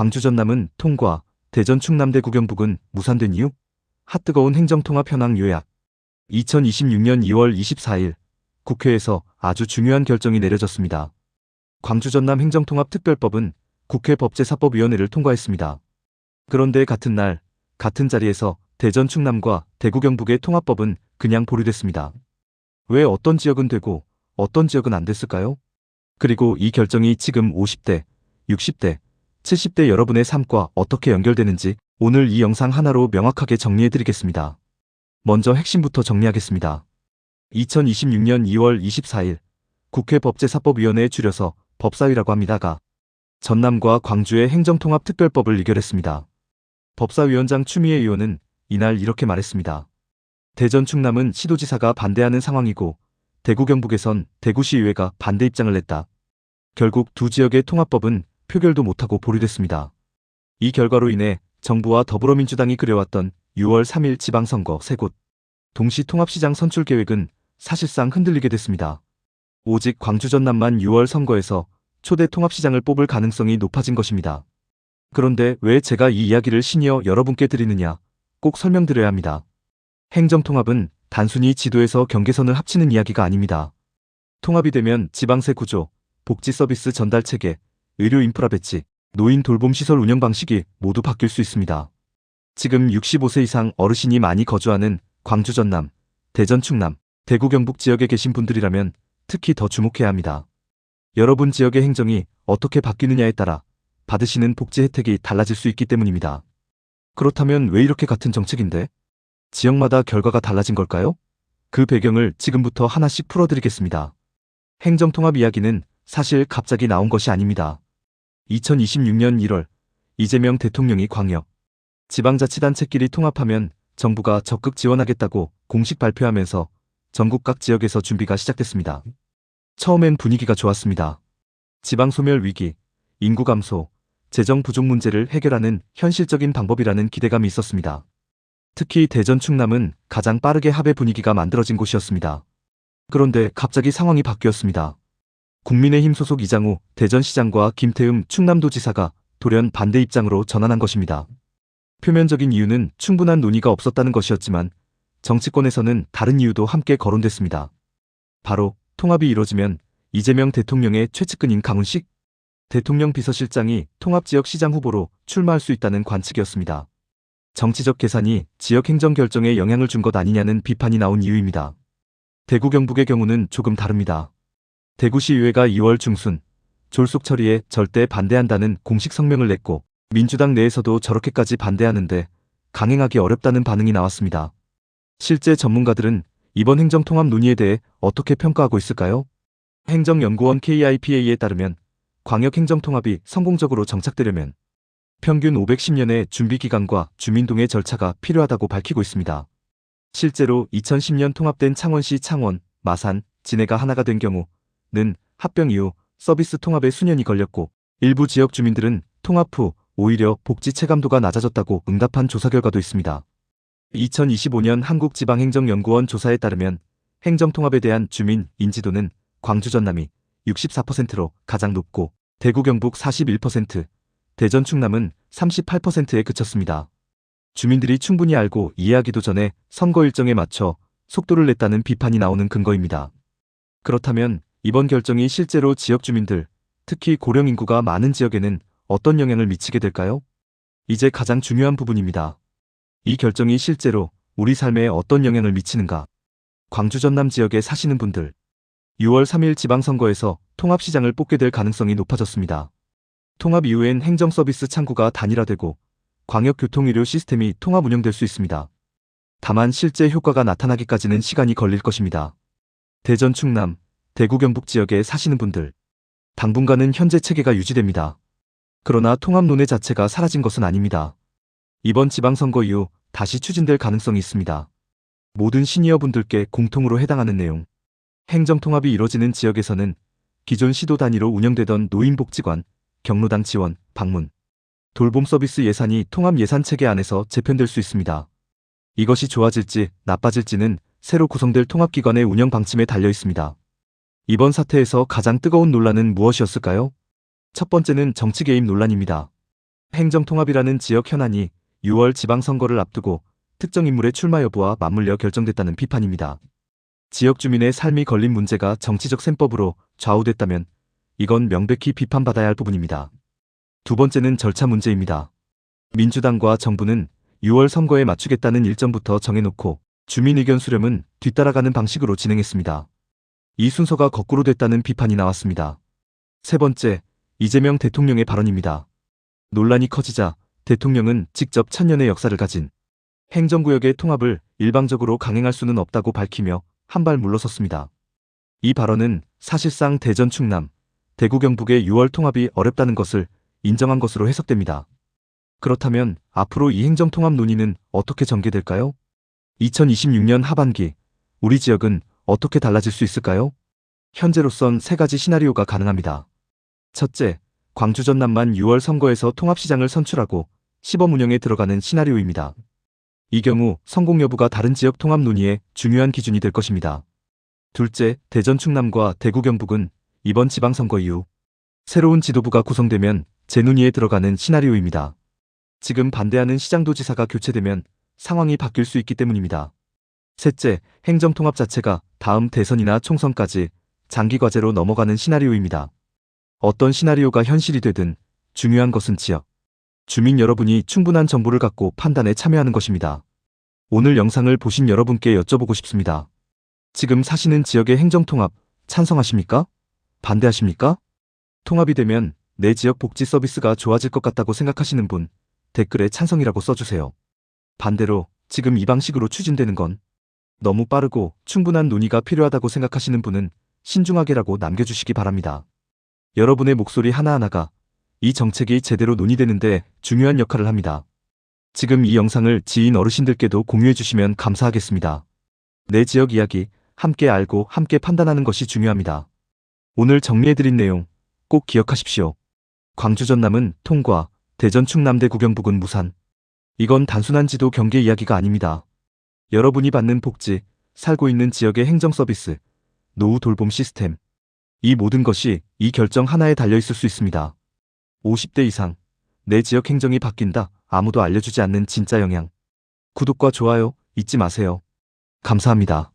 광주 전남은 통과, 대전 충남 대구 경북은 무산된 이유? 핫뜨거운 행정통합 현황 요약. 2026년 2월 24일 국회에서 아주 중요한 결정이 내려졌습니다. 광주 전남 행정통합 특별법은 국회 법제사법위원회를 통과했습니다. 그런데 같은 날, 같은 자리에서 대전 충남과 대구 경북의 통합법은 그냥 보류됐습니다. 왜 어떤 지역은 되고 어떤 지역은 안 됐을까요? 그리고 이 결정이 지금 50대, 60대, 70대 여러분의 삶과 어떻게 연결되는지 오늘 이 영상 하나로 명확하게 정리해드리겠습니다. 먼저 핵심부터 정리하겠습니다. 2026년 2월 24일 국회 법제사법위원회에 줄여서 법사위라고 합니다가 전남과 광주의 행정통합특별법을 의결했습니다. 법사위원장 추미애 의원은 이날 이렇게 말했습니다. 대전 충남은 시도지사가 반대하는 상황이고 대구 경북에선 대구시의회가 반대 입장을 냈다. 결국 두 지역의 통합법은 표결도 못하고 보류됐습니다. 이 결과로 인해 정부와 더불어민주당이 그려왔던 6월 3일 지방선거 3곳 동시 통합시장 선출 계획은 사실상 흔들리게 됐습니다. 오직 광주 전남만 6월 선거에서 초대 통합시장을 뽑을 가능성이 높아진 것입니다. 그런데 왜 제가 이 이야기를 시니어 여러분께 드리느냐 꼭 설명드려야 합니다. 행정통합은 단순히 지도에서 경계선을 합치는 이야기가 아닙니다. 통합이 되면 지방세 구조, 복지 서비스 전달 체계, 의료 인프라 배치, 노인 돌봄 시설 운영 방식이 모두 바뀔 수 있습니다. 지금 65세 이상 어르신이 많이 거주하는 광주 전남, 대전 충남, 대구 경북 지역에 계신 분들이라면 특히 더 주목해야 합니다. 여러분 지역의 행정이 어떻게 바뀌느냐에 따라 받으시는 복지 혜택이 달라질 수 있기 때문입니다. 그렇다면 왜 이렇게 같은 정책인데 지역마다 결과가 달라진 걸까요? 그 배경을 지금부터 하나씩 풀어드리겠습니다. 행정통합 이야기는 사실 갑자기 나온 것이 아닙니다. 2026년 1월 이재명 대통령이 광역, 지방자치단체끼리 통합하면 정부가 적극 지원하겠다고 공식 발표하면서 전국 각 지역에서 준비가 시작됐습니다. 처음엔 분위기가 좋았습니다. 지방소멸 위기, 인구 감소, 재정 부족 문제를 해결하는 현실적인 방법이라는 기대감이 있었습니다. 특히 대전 충남은 가장 빠르게 합의 분위기가 만들어진 곳이었습니다. 그런데 갑자기 상황이 바뀌었습니다. 국민의힘 소속 이장우 대전시장과 김태흠 충남도지사가 돌연 반대 입장으로 전환한 것입니다. 표면적인 이유는 충분한 논의가 없었다는 것이었지만 정치권에서는 다른 이유도 함께 거론됐습니다. 바로 통합이 이뤄지면 이재명 대통령의 최측근인 강훈식 대통령 비서실장이 통합지역 시장 후보로 출마할 수 있다는 관측이었습니다. 정치적 계산이 지역 행정 결정에 영향을 준 것 아니냐는 비판이 나온 이유입니다. 대구 경북의 경우는 조금 다릅니다. 대구시의회가 2월 중순 졸속 처리에 절대 반대한다는 공식 성명을 냈고 민주당 내에서도 저렇게까지 반대하는데 강행하기 어렵다는 반응이 나왔습니다. 실제 전문가들은 이번 행정통합 논의에 대해 어떻게 평가하고 있을까요? 행정연구원 KIPA에 따르면 광역행정통합이 성공적으로 정착되려면 평균 510년의 준비기간과 주민동의 절차가 필요하다고 밝히고 있습니다. 실제로 2010년 통합된 창원시 창원, 마산, 진해가 하나가 된 경우는 합병 이후 서비스 통합에 수년이 걸렸고 일부 지역 주민들은 통합 후 오히려 복지 체감도가 낮아졌다고 응답한 조사 결과도 있습니다. 2025년 한국지방행정연구원 조사에 따르면 행정통합에 대한 주민 인지도는 광주 전남이 64%로 가장 높고 대구 경북 41%, 대전 충남은 38%에 그쳤습니다. 주민들이 충분히 알고 이해하기도 전에 선거 일정에 맞춰 속도를 냈다는 비판이 나오는 근거입니다. 그렇다면 이번 결정이 실제로 지역 주민들, 특히 고령 인구가 많은 지역에는 어떤 영향을 미치게 될까요? 이제 가장 중요한 부분입니다. 이 결정이 실제로 우리 삶에 어떤 영향을 미치는가? 광주 전남 지역에 사시는 분들, 6월 3일 지방선거에서 통합시장을 뽑게 될 가능성이 높아졌습니다. 통합 이후엔 행정서비스 창구가 단일화되고 광역교통의료 시스템이 통합 운영될 수 있습니다. 다만 실제 효과가 나타나기까지는 시간이 걸릴 것입니다. 대전 충남, 대구 경북 지역에 사시는 분들, 당분간은 현재 체계가 유지됩니다. 그러나 통합 논의 자체가 사라진 것은 아닙니다. 이번 지방선거 이후 다시 추진될 가능성이 있습니다. 모든 시니어분들께 공통으로 해당하는 내용. 행정통합이 이뤄지는 지역에서는 기존 시도 단위로 운영되던 노인복지관, 경로당 지원, 방문, 돌봄 서비스 예산이 통합 예산 체계 안에서 재편될 수 있습니다. 이것이 좋아질지 나빠질지는 새로 구성될 통합기관의 운영 방침에 달려 있습니다. 이번 사태에서 가장 뜨거운 논란은 무엇이었을까요? 첫 번째는 정치 개입 논란입니다. 행정통합이라는 지역 현안이 6월 지방선거를 앞두고 특정 인물의 출마 여부와 맞물려 결정됐다는 비판입니다. 지역 주민의 삶이 걸린 문제가 정치적 셈법으로 좌우됐다면 이건 명백히 비판받아야 할 부분입니다. 두 번째는 절차 문제입니다. 민주당과 정부는 6월 선거에 맞추겠다는 일정부터 정해놓고 주민 의견 수렴은 뒤따라가는 방식으로 진행했습니다. 이 순서가 거꾸로 됐다는 비판이 나왔습니다. 세 번째, 이재명 대통령의 발언입니다. 논란이 커지자 대통령은 직접 천년의 역사를 가진 행정구역의 통합을 일방적으로 강행할 수는 없다고 밝히며 한 발 물러섰습니다. 이 발언은 사실상 대전 충남, 대구 경북의 6월 통합이 어렵다는 것을 인정한 것으로 해석됩니다. 그렇다면 앞으로 이 행정통합 논의는 어떻게 전개될까요? 2026년 하반기 우리 지역은 어떻게 달라질 수 있을까요? 현재로선 세 가지 시나리오가 가능합니다. 첫째, 광주 전남만 6월 선거에서 통합시장을 선출하고 시범 운영에 들어가는 시나리오입니다. 이 경우 성공 여부가 다른 지역 통합 논의의 중요한 기준이 될 것입니다. 둘째, 대전 충남과 대구 경북은 이번 지방선거 이후 새로운 지도부가 구성되면 재논의에 들어가는 시나리오입니다. 지금 반대하는 시장도지사가 교체되면 상황이 바뀔 수 있기 때문입니다. 셋째, 행정통합 자체가 다음 대선이나 총선까지 장기과제로 넘어가는 시나리오입니다. 어떤 시나리오가 현실이 되든 중요한 것은 지역, 주민 여러분이 충분한 정보를 갖고 판단에 참여하는 것입니다. 오늘 영상을 보신 여러분께 여쭤보고 싶습니다. 지금 사시는 지역의 행정통합 찬성하십니까? 반대하십니까? 통합이 되면 내 지역 복지 서비스가 좋아질 것 같다고 생각하시는 분 댓글에 찬성이라고 써주세요. 반대로 지금 이 방식으로 추진되는 건 너무 빠르고 충분한 논의가 필요하다고 생각하시는 분은 신중하게라고 남겨주시기 바랍니다. 여러분의 목소리 하나하나가 이 정책이 제대로 논의되는데 중요한 역할을 합니다. 지금 이 영상을 지인 어르신들께도 공유해 주시면 감사하겠습니다. 내 지역 이야기 함께 알고 함께 판단하는 것이 중요합니다. 오늘 정리해드린 내용 꼭 기억하십시오. 광주 전남은 통과, 대전 충남 대구 경북은 무산. 이건 단순한 지도 경계 이야기가 아닙니다. 여러분이 받는 복지, 살고 있는 지역의 행정 서비스, 노후 돌봄 시스템, 이 모든 것이 이 결정 하나에 달려있을 수 있습니다. 50대 이상, 내 지역 행정이 바뀐다, 아무도 알려주지 않는 진짜 영향. 구독과 좋아요 잊지 마세요. 감사합니다.